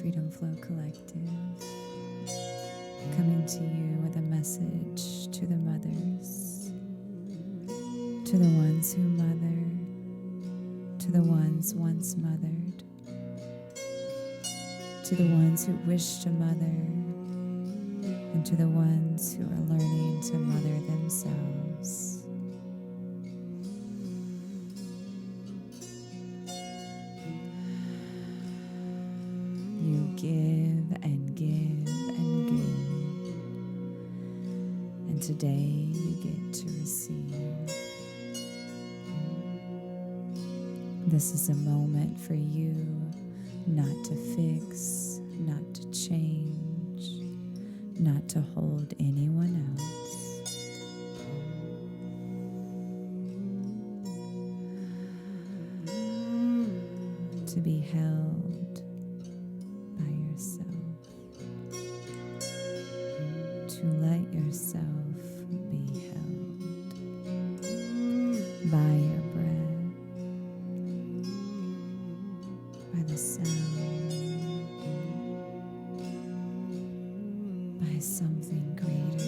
Freedom Flow Collective, coming to you with a message to the mothers, to the ones who mother, to the ones once mothered, to the ones who wish to mother, and to the ones who are learning to mother themselves. You give and give and give, and today you get to receive. This is a moment for you not to fix, not to change, not to hold anyone else. To be held by yourself, to let yourself be held by your breath, by the sound, by something greater